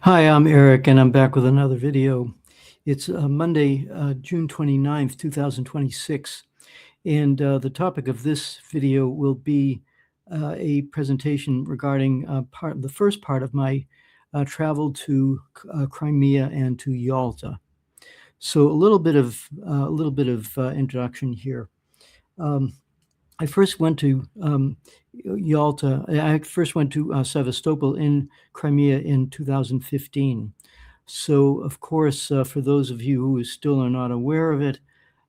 Hi, I'm Eric, and I'm back with another video. It's Monday, June 29th, 2026, and the topic of this video will be a presentation regarding the first part of my travel to Crimea and to Yalta. So a little bit of introduction here. Um, I first went to Yalta. I first went to Sevastopol in Crimea in 2015. So, of course, for those of you who still are not aware of it,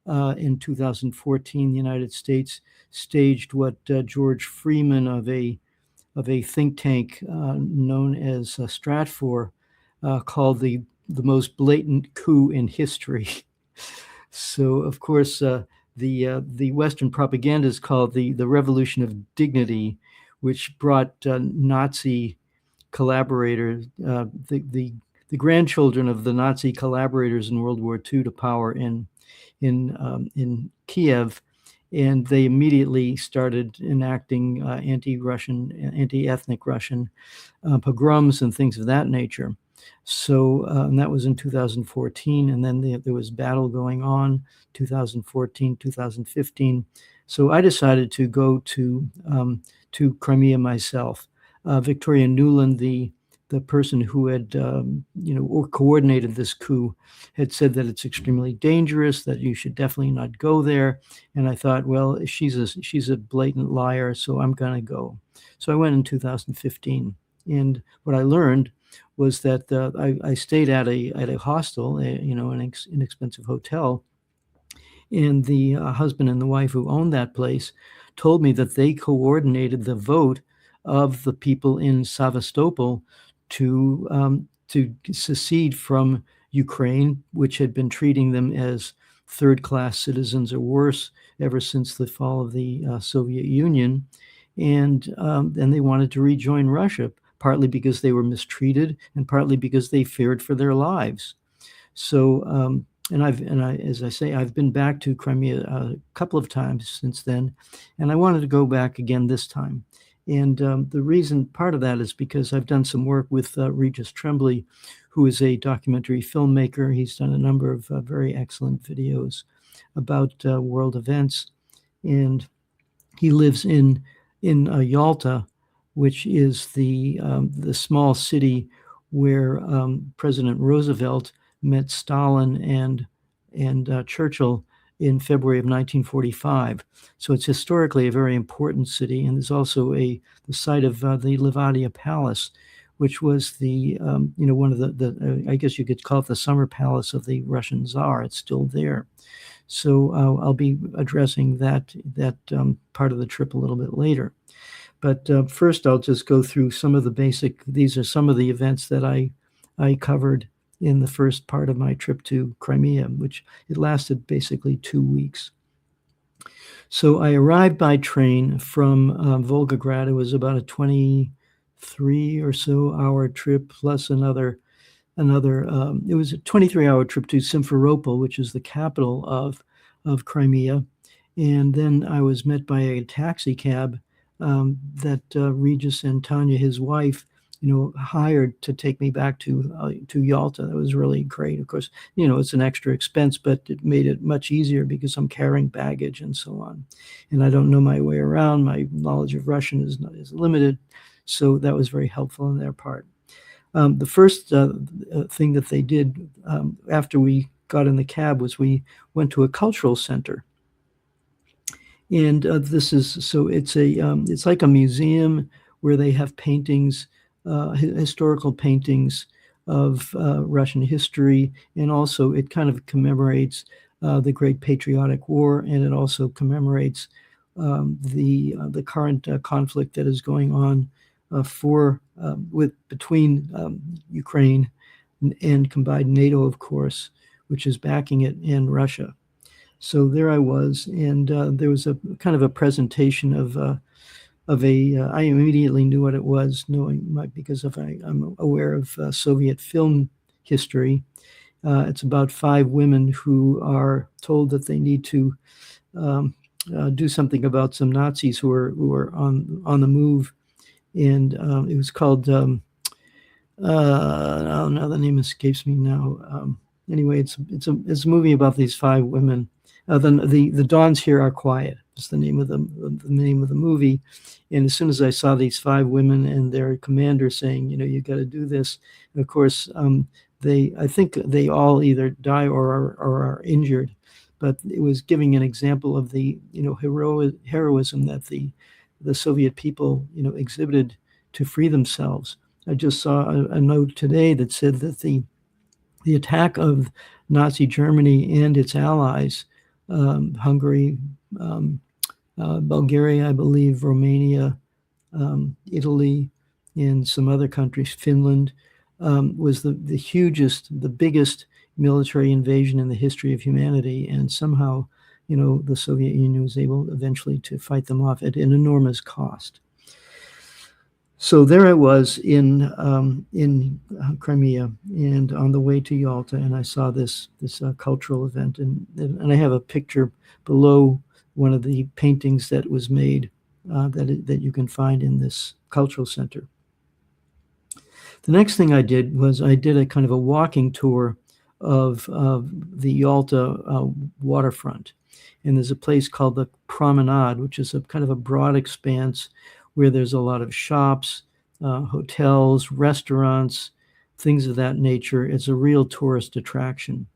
in 2014, the United States staged what George Freeman of a think tank known as Stratfor called the most blatant coup in history. So, of course, the Western propaganda is called the Revolution of Dignity, which brought Nazi collaborators, the grandchildren of the Nazi collaborators in World War II, to power in Kiev, and they immediately started enacting anti-Russian, anti-ethnic Russian pogroms and things of that nature. So and that was in 2014, and then there was battle going on 2014, 2015. So I decided to go to Crimea myself. Victoria Nuland, the person who had or coordinated this coup, had said that it's extremely dangerous, that you should definitely not go there. And I thought, well, she's a blatant liar, so I'm going to go. So I went in 2015, and what I learned was that I stayed at a hostel, an inexpensive hotel, and the husband and the wife who owned that place told me that they coordinated the vote of the people in Sevastopol to secede from Ukraine, which had been treating them as third-class citizens or worse ever since the fall of the Soviet Union, and they wanted to rejoin Russia, partly because they were mistreated and partly because they feared for their lives. So, as I say, I've been back to Crimea a couple of times since then, and I wanted to go back again this time. And the reason, part of that is because I've done some work with Regis Tremblay, who is a documentary filmmaker. He's done a number of very excellent videos about world events, and he lives in Yalta, which is the small city where President Roosevelt met Stalin and Churchill in February of 1945. So it's historically a very important city, and there's also the site of the Livadia Palace, which was one of the I guess you could call it the summer palace of the Russian Tsar. It's still there. So I'll be addressing that part of the trip a little bit later. But first, I'll just go through some of the basic. These are some of the events that I covered in the first part of my trip to Crimea, which it lasted basically 2 weeks. So I arrived by train from Volgograd. It was about a 23 or so hour trip, plus another. It was a 23-hour trip to Simferopol, which is the capital of Crimea, and then I was met by a taxi cab that Regis and Tanya, his wife, hired to take me back to Yalta. That was really great. Of course, it's an extra expense, but it made it much easier because I'm carrying baggage and so on, and I don't know my way around. My knowledge of Russian is limited, so that was very helpful on their part. The first thing that they did after we got in the cab was we went to a cultural center. And it's like a museum where they have paintings, historical paintings of Russian history, and also it kind of commemorates the Great Patriotic War, and it also commemorates the current conflict that is going on between Ukraine and combined NATO, of course, which is backing it, and Russia. So there I was, and there was a kind of a presentation I immediately knew what it was, because I'm aware of Soviet film history. It's about 5 women who are told that they need to do something about some Nazis who are on the move, and it was called Oh no, the name escapes me now. Anyway, it's a movie about these five women. The Dawns Here Are Quiet. It's the name of the movie. And as soon as I saw these five women and their commander saying, you got to do this, and of course, I think they all either die or are injured. But it was giving an example of the heroism that the Soviet people exhibited to free themselves. I just saw a note today that said that the attack of Nazi Germany and its allies, Hungary, Bulgaria, I believe, Romania, Italy, and some other countries, Finland, was the hugest, the biggest military invasion in the history of humanity. And somehow, the Soviet Union was able eventually to fight them off at an enormous cost. So there I was in Crimea and on the way to Yalta, and I saw this cultural event, and I have a picture below one of the paintings that was made that you can find in this cultural center. The next thing I did was I did a kind of a walking tour of the Yalta waterfront, and there's a place called the Promenade, which is a kind of a broad expanse where there's a lot of shops, hotels, restaurants, things of that nature. It's a real tourist attraction.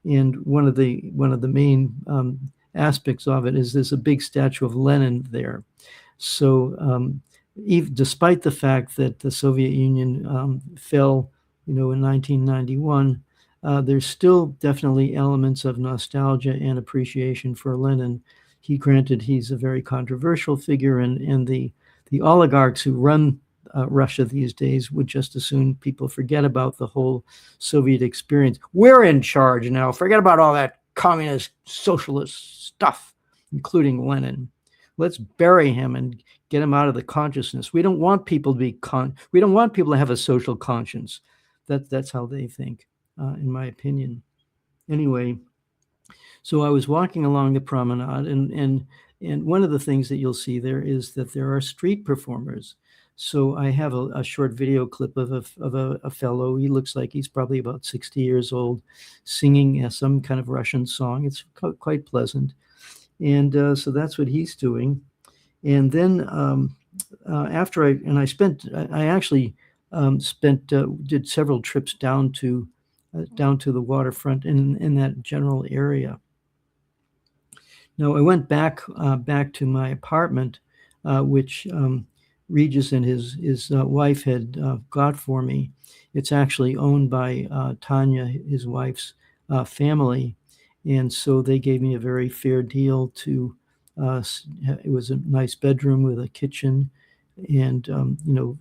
And one of the main aspects of it is there's a big statue of Lenin there. So despite the fact that the Soviet Union fell, in 1991, there's still definitely elements of nostalgia and appreciation for Lenin. He's a very controversial figure, and the oligarchs who run Russia these days would just as soon people forget about the whole Soviet experience. We're in charge now. Forget about all that communist, socialist stuff, including Lenin. Let's bury him and get him out of the consciousness. We don't want people to we don't want people to have a social conscience. That's how they think, in my opinion. Anyway, so I was walking along the promenade, and one of the things that you'll see there is that there are street performers. So I have a short video clip of a fellow. He looks like he's probably about 60 years old, singing some kind of Russian song. It's quite pleasant. And so that's what he's doing. And then after I actually did several trips down to the waterfront in that general area. Now I went back to my apartment, which Regis and his wife had got for me. It's actually owned by Tanya, his wife's family, and so they gave me a very fair deal to. It was a nice bedroom with a kitchen, and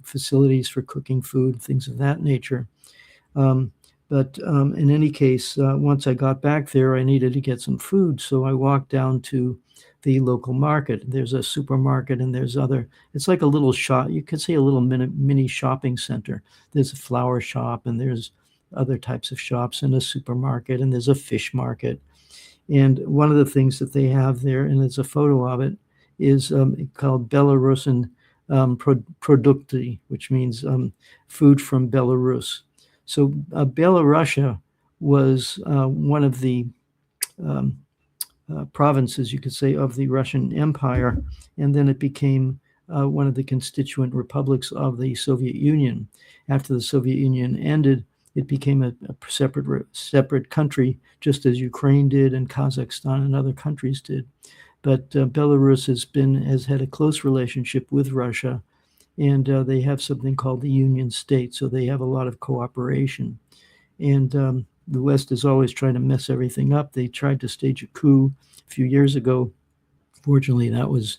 facilities for cooking food, things of that nature. But in any case, once I got back there, I needed to get some food, so I walked down to the local market. There's a supermarket, and it's like a little shop. You could say a little mini shopping center. There's a flower shop, and there's other types of shops, and a supermarket, and there's a fish market. And one of the things that they have there, and it's a photo of it, is called Belarusian produkty, which means food from Belarus. So Belarusia was one of the provinces, you could say, of the Russian Empire, and then it became one of the constituent republics of the Soviet Union. After the Soviet Union ended, it became a separate country, just as Ukraine did and Kazakhstan and other countries did. But Belarus has had a close relationship with Russia, and they have something called the Union State, so they have a lot of cooperation. And the West is always trying to mess everything up. They tried to stage a coup a few years ago. Fortunately, that was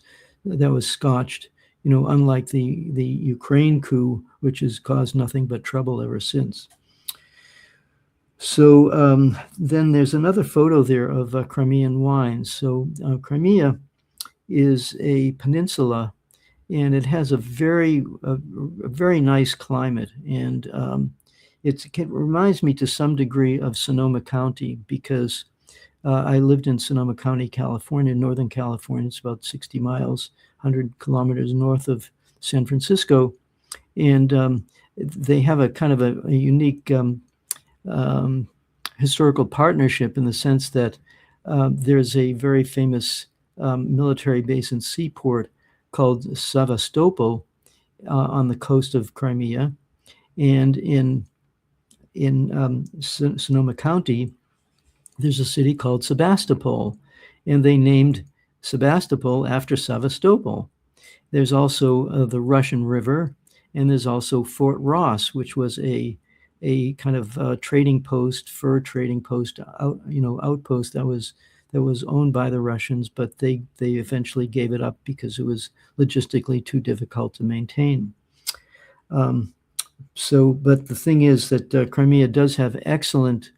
scotched. Unlike the Ukraine coup, which has caused nothing but trouble ever since. So then there's another photo there of Crimean wines. So Crimea is a peninsula, and it has a very nice climate, and it reminds me to some degree of Sonoma County, because I lived in Sonoma County, California, Northern California. It's about 60 miles, 100 kilometers north of San Francisco, and they have a kind of a unique um, historical partnership in the sense that there's a very famous military base and seaport called Sevastopol on the coast of Crimea, and in Sonoma County, there's a city called Sebastopol, and they named Sebastopol after Sevastopol. There's also the Russian River, and there's also Fort Ross, which was a kind of trading post, fur trading post, outpost that was owned by the Russians, but they eventually gave it up because it was logistically too difficult to maintain. But the thing is that Crimea does have excellent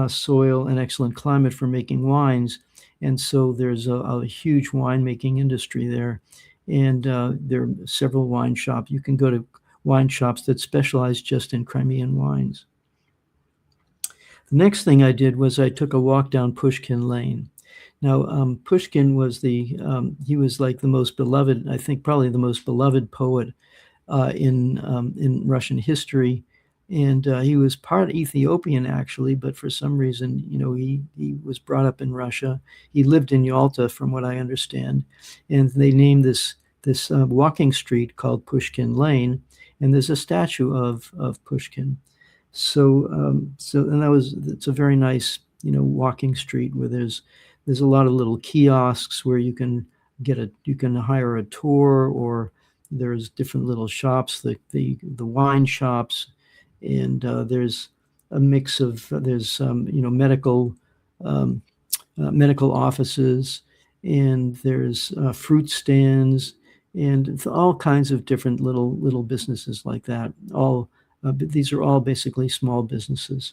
soil and excellent climate for making wines, and so there's a huge winemaking industry there, and there are several wine shops. You can go to wine shops that specialize just in Crimean wines. The next thing I did was I took a walk down Pushkin Lane. Now, Pushkin was he was like the most beloved, I think probably the most beloved poet in Russian history, and he was part Ethiopian actually, but for some reason, he was brought up in Russia. He lived in Yalta, from what I understand, and they named this walking street called Pushkin Lane, and there's a statue of Pushkin. It's a very nice walking street where there's a lot of little kiosks where you can hire a tour, or there's different little shops, the wine shops, and there's a mix of medical offices, and there's fruit stands, and all kinds of different little businesses like that. These are all basically small businesses.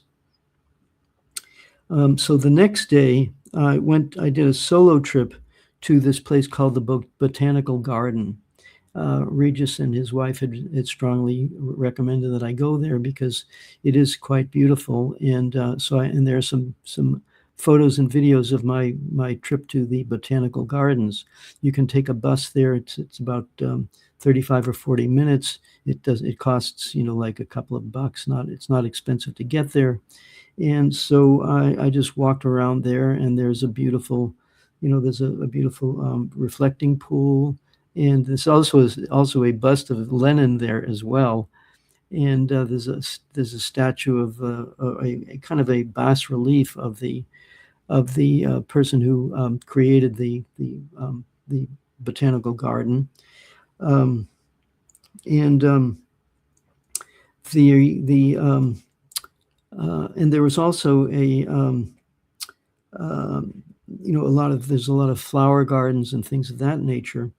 So the next day, I did a solo trip to this place called the Botanical Garden. Regis and his wife had strongly recommended that I go there because it is quite beautiful, and there are some photos and videos of my trip to the Botanical Gardens. You can take a bus there. It's about 35 or 40 minutes. It costs like a couple of bucks. It's not expensive to get there, and so I just walked around there, and there's a beautiful reflecting pool. And there's also a bust of Lenin there as well, and there's a statue of a kind of a bas relief of the person who created the botanical garden, and there was also there's a lot of flower gardens and things of that nature.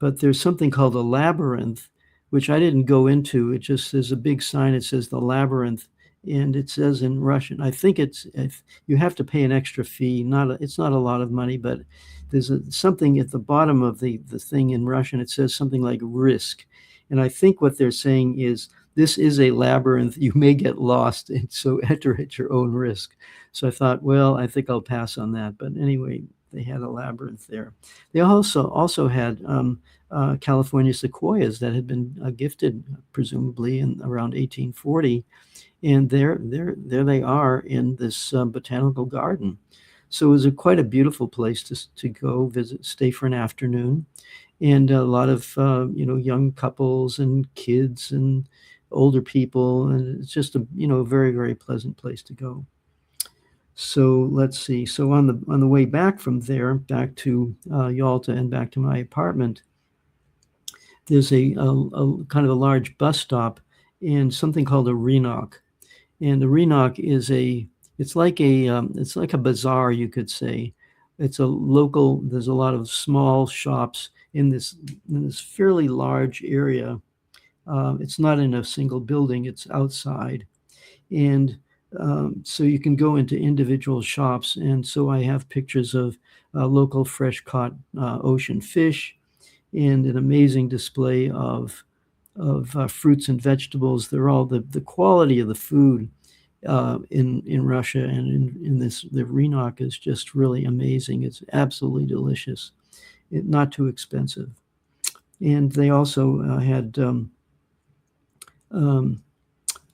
But there's something called a labyrinth, which I didn't go into. It just says a big sign. It says the labyrinth, and it says in Russian. I think you have to pay an extra fee. It's not a lot of money, but there's something at the bottom of the thing in Russian. It says something like risk, and I think what they're saying is this is a labyrinth. You may get lost, and so enter at your own risk. So I thought, well, I think I'll pass on that. But anyway, they had a labyrinth there. They also had California sequoias that had been gifted, presumably in around 1840, and there they are in this botanical garden. So it was quite a beautiful place to go visit, stay for an afternoon, and a lot of young couples and kids and older people, and it's just a very, very pleasant place to go. So let's see. So on the way back from there, back to Yalta and back to my apartment, there's a kind of a large bus stop and something called a Renok. And the Renok is it's like a bazaar, you could say. It's a local. There's a lot of small shops in this fairly large area. It's not in a single building. It's outside, and so you can go into individual shops. And so I have pictures of local fresh caught ocean fish, and an amazing display of fruits and vegetables. They're all the quality of the food in Russia and in the Renok is just really amazing. It's absolutely delicious, not too expensive. And they also had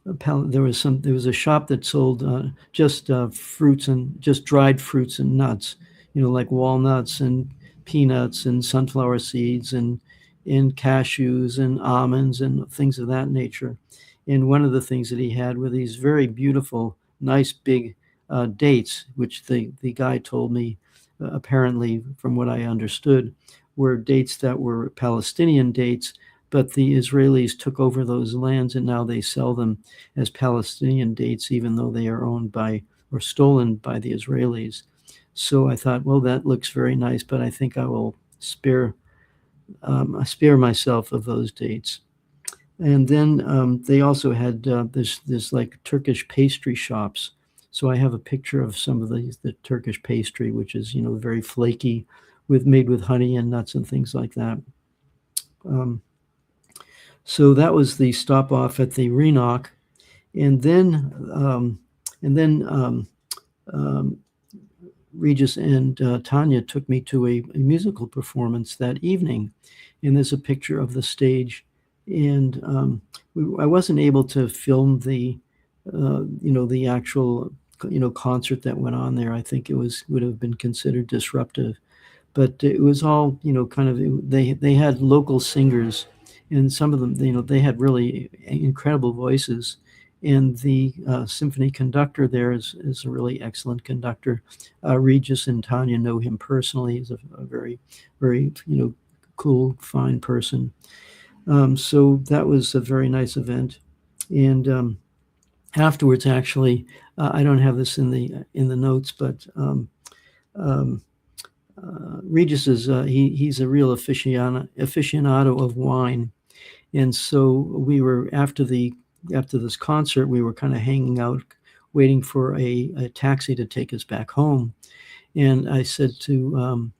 there was a shop that sold just fruits and just dried fruits and nuts, like walnuts and peanuts and sunflower seeds and cashews and almonds and things of that nature. And one of the things that he had were these very beautiful, nice big dates, which the guy told me, apparently, from what I understood, were dates that were Palestinian dates, but the Israelis took over those lands and now they sell them as Palestinian dates, even though they are owned by or stolen by the Israelis. So I thought, well, that looks very nice, but I think I will spare myself of those dates. And then they also had this like Turkish pastry shops. So I have a picture of some of the Turkish pastry, which is very flaky, made with honey and nuts and things like that. Um, so that was the stop off at the Renock, and then um, and then Regis and Tanya took me to a musical performance that evening, and there's a picture of the stage. And I wasn't able to film the actual concert that went on there. I think would have been considered disruptive, but it was all kind of they had local singers, and some of them they had really incredible voices, and the symphony conductor there is a really excellent conductor. Regis and Tanya know him personally. He's a very very cool, fine person. So that was a very nice event, and afterwards, actually, I don't have this in the notes, but Regis is he's a real aficionado of wine, and so we were after this concert, we were kind of hanging out, waiting for a taxi to take us back home. And I said to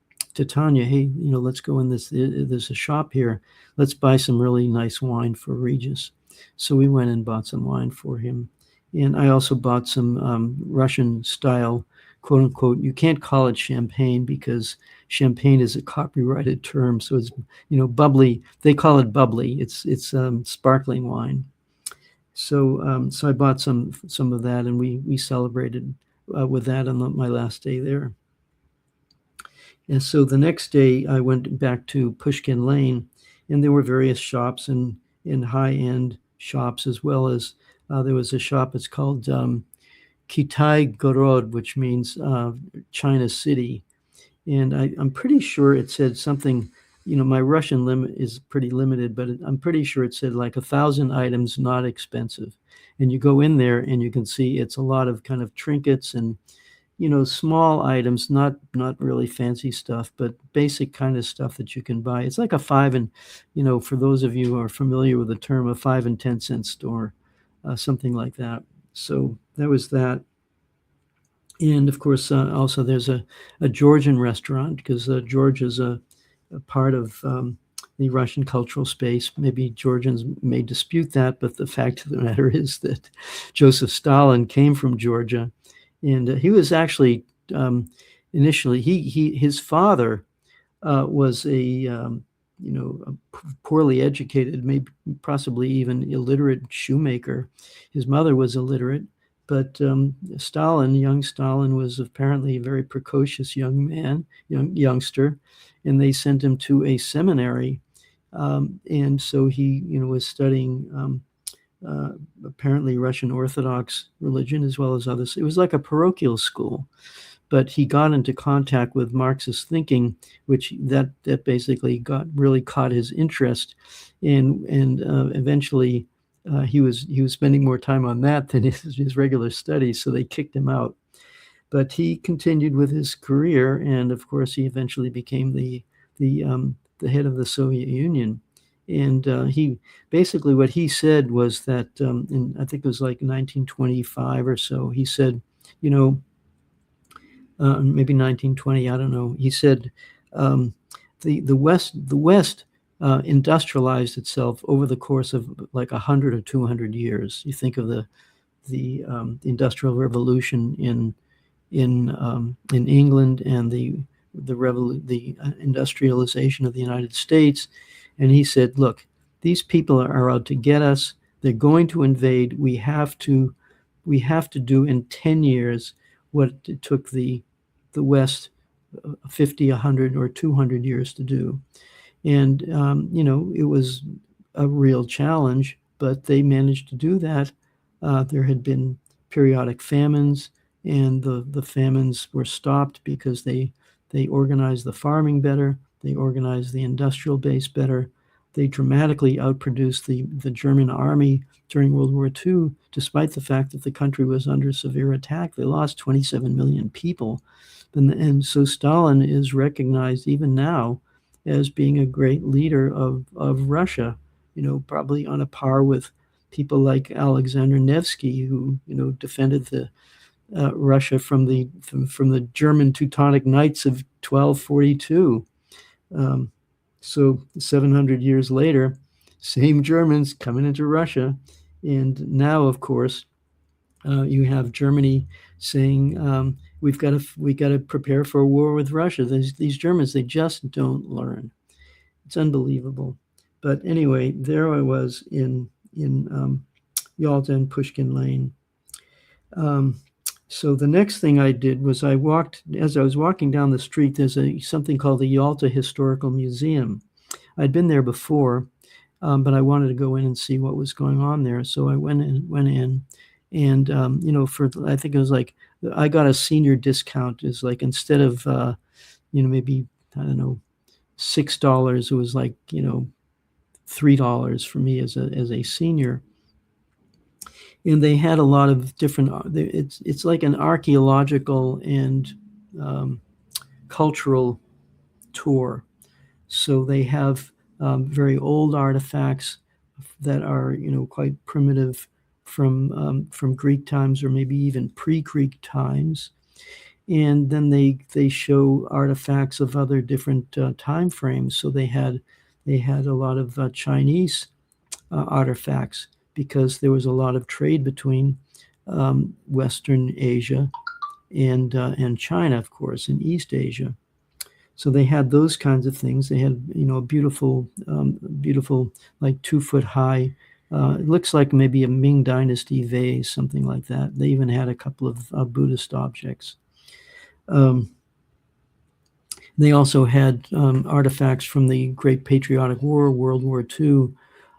Tanya, hey, let's go in there's a shop here. Let's buy some really nice wine for Regis. So we went and bought some wine for him. And I also bought some Russian style, quote unquote, you can't call it champagne because champagne is a copyrighted term. So it's, bubbly. They call it bubbly. It's sparkling wine. So I bought some of that, and we celebrated with that on my last day there. And so the next day I went back to Pushkin Lane, and there were various shops and high-end shops, as well as there was a shop. It's called Kitai Gorod, which means China City. And I'm pretty sure it said something, my Russian limit is pretty limited, but I'm pretty sure it said like 1,000 items, not expensive. And you go in there and you can see it's a lot of kind of trinkets and small items, not really fancy stuff, but basic kind of stuff that you can buy. It's like a 5 and, for those of you who are familiar with the term, a 5 and 10 cent store, something like that. So that was that. And of course, also there's a Georgian restaurant, because Georgia is a part of the Russian cultural space. Maybe Georgians may dispute that, but the fact of the matter is that Joseph Stalin came from Georgia. And he was actually initially his father was a poorly educated, maybe possibly even illiterate shoemaker. His mother was illiterate, but young Stalin was apparently a very precocious youngster, and they sent him to a seminary, and so he was studying. Apparently Russian Orthodox religion as well as others. It was like a parochial school, but he got into contact with Marxist thinking, which that basically really caught his interest, and eventually he was spending more time on that than his regular studies, so they kicked him out. But he continued with his career, and of course he eventually became the head of the Soviet Union. And he basically, what he said was that, I think it was like 1925 or so, he said, maybe 1920, I don't know. He said the West industrialized itself over the course of like 100 or 200 years. You think of the Industrial Revolution in England, and the industrialization of the United States. And he said, look, these people are out to get us. they're going to invade. We have to do in 10 years what it took the West 50, 100, or 200 years to do. And, it was a real challenge, but they managed to do that. There had been periodic famines, and the famines were stopped because they organized the farming better, they organized the industrial base better. They dramatically outproduced the German army during World War II, despite the fact that the country was under severe attack. They lost 27 million people. And so Stalin is recognized even now as being a great leader of Russia, probably on a par with people like Alexander Nevsky, who, defended the Russia from the German Teutonic Knights of 1242. Um, so 700 years later, same Germans coming into Russia, and now, of course, you have Germany saying we got to prepare for a war with Russia. These Germans, they just don't learn. It's unbelievable. But anyway, there I was in Yalta and Pushkin Lane. So the next thing I did was as I was walking down the street, there's something called the Yalta Historical Museum. I'd been there before, but I wanted to go in and see what was going on there. So I went in, and for I think it was like I got a senior discount. Is like instead of maybe I don't know $6, it was like $3 for me as a senior. And they had a lot of different. It's like an archaeological and cultural tour. So they have very old artifacts that are quite primitive from Greek times or maybe even pre-Greek times. And then they show artifacts of other different time frames. So they had a lot of Chinese artifacts, because there was a lot of trade between Western Asia and China, of course, and East Asia. So they had those kinds of things. They had a beautiful like 2 foot high. It looks like maybe a Ming Dynasty vase, something like that. They even had a couple of Buddhist objects. They also had artifacts from the Great Patriotic War, World War II,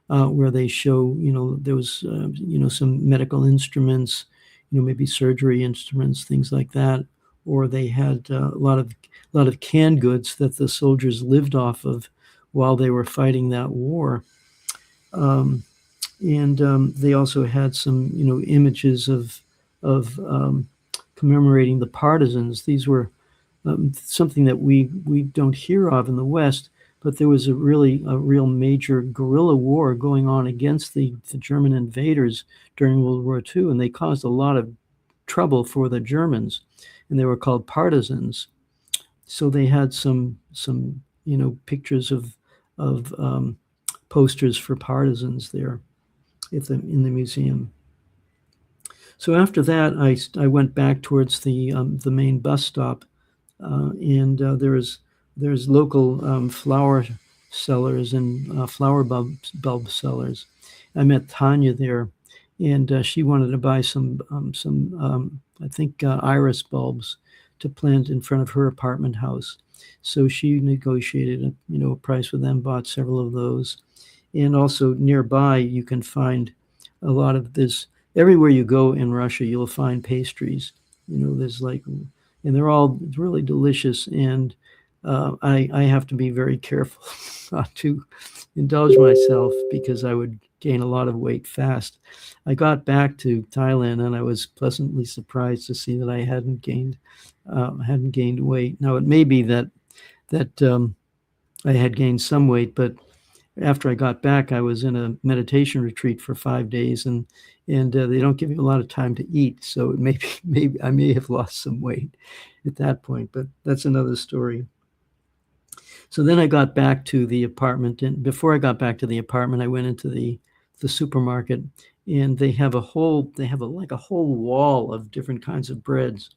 where they show, there was, some medical instruments, maybe surgery instruments, things like that. Or they had a lot of canned goods that the soldiers lived off of while they were fighting that war. And they also had some, images of commemorating the partisans. These were something that we don't hear of in the West, but there was a real major guerrilla war going on against the German invaders during World War II, and they caused a lot of trouble for the Germans, and they were called partisans. So they had some pictures of posters for partisans there in the museum. So after that, I went back towards the main bus stop, and there's local flower sellers and flower bulb sellers. I met Tanya there, and she wanted to buy some I think iris bulbs to plant in front of her apartment house. So she negotiated a price with them, bought several of those. And also nearby, you can find a lot of this. Everywhere you go in Russia, you'll find pastries. There's and they're all really delicious. And I have to be very careful not to indulge myself, because I would gain a lot of weight fast. I got back to Thailand, and I was pleasantly surprised to see that I hadn't gained weight. Now, it may be that I had gained some weight, but after I got back, I was in a meditation retreat for 5 days, and they don't give you a lot of time to eat. So maybe I may have lost some weight at that point, but that's another story. So then I got back to the apartment, and before I got back to the apartment, I went into the supermarket, and they have a whole wall of different kinds of breads,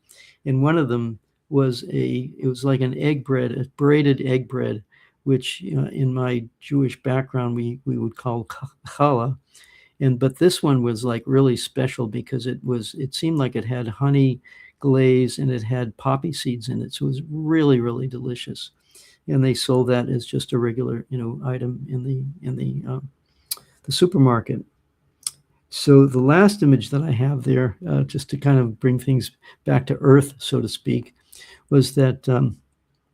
and one of them was like an egg bread, a braided egg bread, which in my Jewish background we would call challah, But this one was like really special because it seemed like it had honey glaze and it had poppy seeds in it. So it was really, really delicious. And they sold that as just a regular, item in the supermarket. So the last image that I have there, just to kind of bring things back to earth, so to speak, was that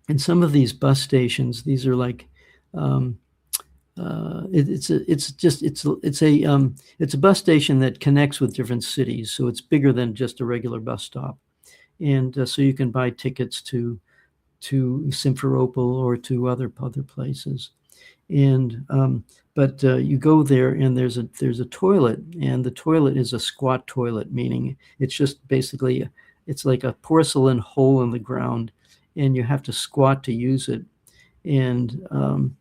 in some of these bus stations, these are like um, it's a bus station that connects with different cities, so it's bigger than just a regular bus stop, and so you can buy tickets to Simferopol or to other places. And but you go there and there's a toilet, and the toilet is a squat toilet, meaning it's just basically it's like a porcelain hole in the ground, and you have to squat to use it. And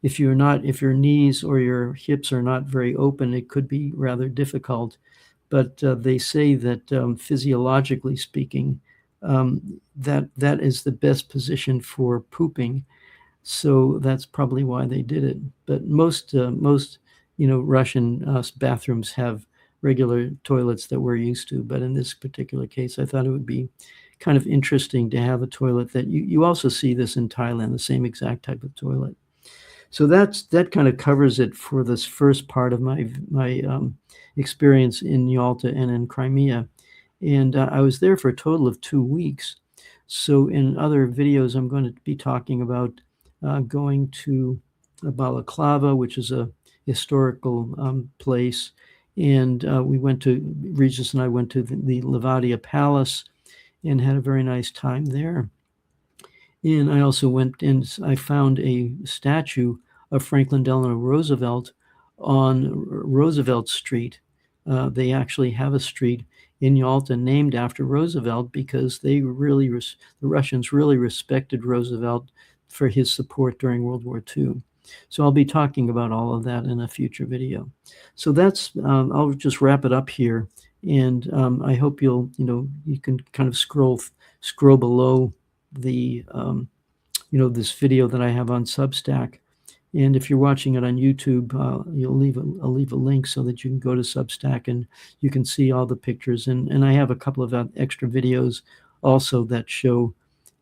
if your knees or your hips are not very open, it could be rather difficult. But they say that physiologically speaking, that is the best position for pooping, so that's probably why they did it. But most Russian bathrooms have regular toilets that we're used to. But in this particular case, I thought it would be kind of interesting to have a toilet that you also see this in Thailand, the same exact type of toilet. So that kind of covers it for this first part of my experience in Yalta and in Crimea. And I was there for a total of 2 weeks. So in other videos, I'm going to be talking about going to Balaclava, which is a historical place. And Regis and I went to the Levadia Palace and had a very nice time there. And I also went and I found a statue of Franklin Delano Roosevelt on Roosevelt Street. They actually have a street in Yalta named after Roosevelt because the Russians really respected Roosevelt for his support during World War II. So I'll be talking about all of that in a future video. So I'll just wrap it up here, and I hope you can kind of scroll below the this video that I have on Substack. And if you're watching it on YouTube, I'll leave a link so that you can go to Substack and you can see all the pictures. And I have a couple of extra videos also that show,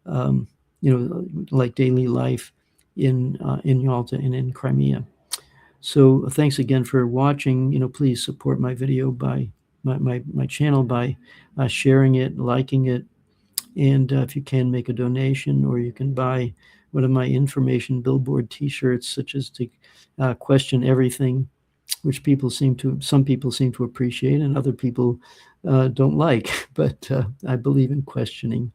like daily life in Yalta and in Crimea. So thanks again for watching. Please support my video by my channel by sharing it, liking it, and if you can, make a donation, or you can buy one of my information billboard T-shirts, such as to question everything, which some people seem to appreciate, and other people don't like. But I believe in questioning,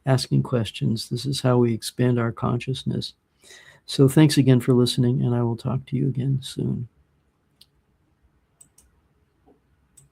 asking questions. This is how we expand our consciousness. So thanks again for listening, and I will talk to you again soon.